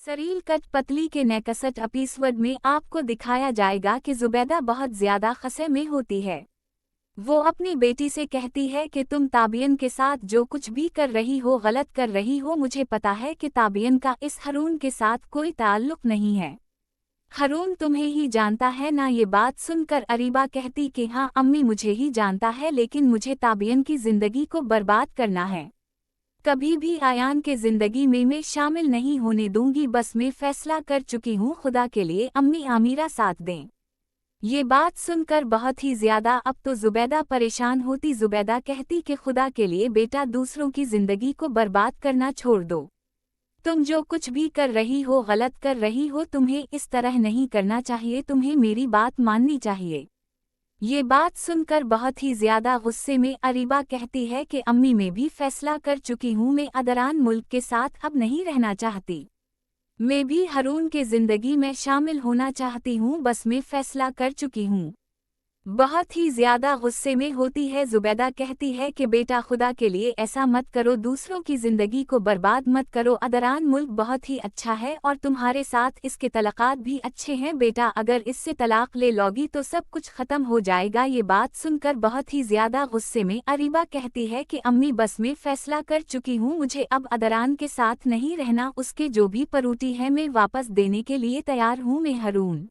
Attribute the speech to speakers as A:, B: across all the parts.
A: सरील cut पतली के next episode में आपको दिखाया जाएगा कि जुबैदा बहुत ज्यादा खसे में होती है। वो अपनी बेटी से कहती है कि तुम ताबियन के साथ जो कुछ भी कर रही हो गलत कर रही हो। मुझे पता है कि ताबियन का इस हारून के साथ कोई ताल्लुक नहीं है। हारून तुम्हें ही जानता है ना। ये बात सुनकर अरीबा कहती कि हाँ अम्मी, मुझे ही जानता है, लेकिन मुझे ताबियन की जिंदगी को बर्बाद करना है। कभी भी आयान के जिंदगी में मैं शामिल नहीं होने दूंगी। बस मैं फैसला कर चुकी हूँ। खुदा के लिए अम्मी आमिरा साथ दें। ये बात सुनकर बहुत ही ज्यादा अब तो जुबैदा परेशान होती। जुबैदा कहती कि खुदा के लिए बेटा दूसरों की जिंदगी को बर्बाद करना छोड़ दो। तुम जो कुछ भी कर रही हो गलत कर रही हो। तुम्हें इस तरह नहीं करना चाहिए। तुम्हें मेरी बात माननी चाहिए। ये बात सुनकर बहुत ही ज्यादा गुस्से में अरीबा कहती है कि अम्मी, मैं भी फैसला कर चुकी हूँ। मैं अदरान मुल्क के साथ अब नहीं रहना चाहती। मैं भी हारून के जिंदगी में शामिल होना चाहती हूँ। बस मैं फैसला कर चुकी हूँ। बहुत ही ज्यादा गुस्से में होती है। जुबैदा कहती है कि बेटा खुदा के लिए ऐसा मत करो, दूसरों की जिंदगी को बर्बाद मत करो। अदरान मुल्क बहुत ही अच्छा है और तुम्हारे साथ इसके तलाक़ात भी अच्छे हैं। बेटा अगर इससे तलाक ले लोगी तो सब कुछ खत्म हो जाएगा। ये बात सुनकर बहुत ही ज्यादा गुस्से में अरीबा कहती है कि अम्मी, बस मैं फैसला कर चुकी हूँ। मुझे अब अदरान के साथ नहीं रहना। उसके जो भी परूटी है मैं वापस देने के लिए तैयार हूँ। मैं हारून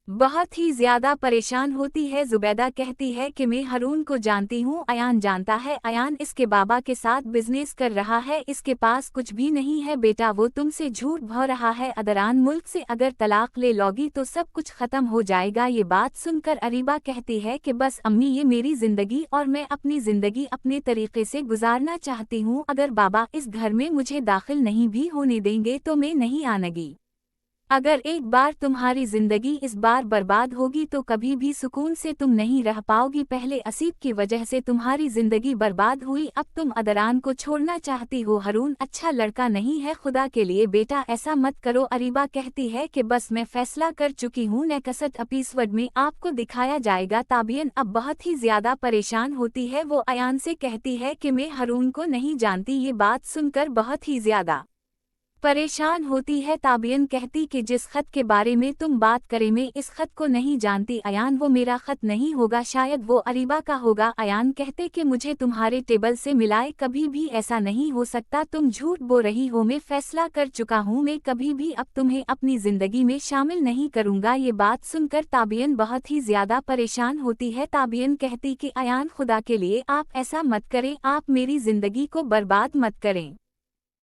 A: बहुत ही ज्यादा परेशान होती है। जुबैदा कहती है कि मैं हारून को जानती हूँ। अयान जानता है। अयान इसके बाबा के साथ बिजनेस कर रहा है। इसके पास कुछ भी नहीं है। बेटा वो तुमसे झूठ बोल रहा है। अदरान मुल्क से अगर तलाक ले लोगी तो सब कुछ खत्म हो जाएगा। ये बात सुनकर अरीबा कहती है कि बस अम्मी, ये मेरी जिंदगी और मैं अपनी जिंदगी अपने तरीके से गुजारना चाहती हूँ। अगर बाबा इस घर में मुझे दाखिल नहीं भी होने देंगे तो मैं नहीं आनगी। अगर एक बार तुम्हारी जिंदगी इस बार बर्बाद होगी तो कभी भी सुकून से तुम नहीं रह पाओगी। पहले असीब की वजह से तुम्हारी जिंदगी बर्बाद हुई, अब तुम अदरान को छोड़ना चाहती हो। हारून अच्छा लड़का नहीं है। खुदा के लिए बेटा ऐसा मत करो। अरीबा कहती है कि बस मैं फैसला कर चुकी हूँ। नेक्स्ट एपिसोड में आपको दिखाया जाएगा ताबियन अब बहुत ही ज्यादा परेशान होती है। वो अयान से कहती है कि मैं हारून को नहीं जानती। ये बात सुनकर बहुत ही ज्यादा परेशान होती है। ताबियन कहती कि जिस खत के बारे में तुम बात करें मैं इस खत को नहीं जानती। अयान वो मेरा खत नहीं होगा, शायद वो अरीबा का होगा। अयान कहते कि मुझे तुम्हारे टेबल से मिलाए, कभी भी ऐसा नहीं हो सकता। तुम झूठ बोल रही हो। मैं फैसला कर चुका हूँ। मैं कभी भी अब तुम्हें अपनी जिंदगी में शामिल नहीं करूँगा। ये बात सुनकर ताबियन बहुत ही ज्यादा परेशान होती है। ताबियन कहती कि अयान खुदा के लिए आप ऐसा मत करें। आप मेरी जिंदगी को बर्बाद मत करें।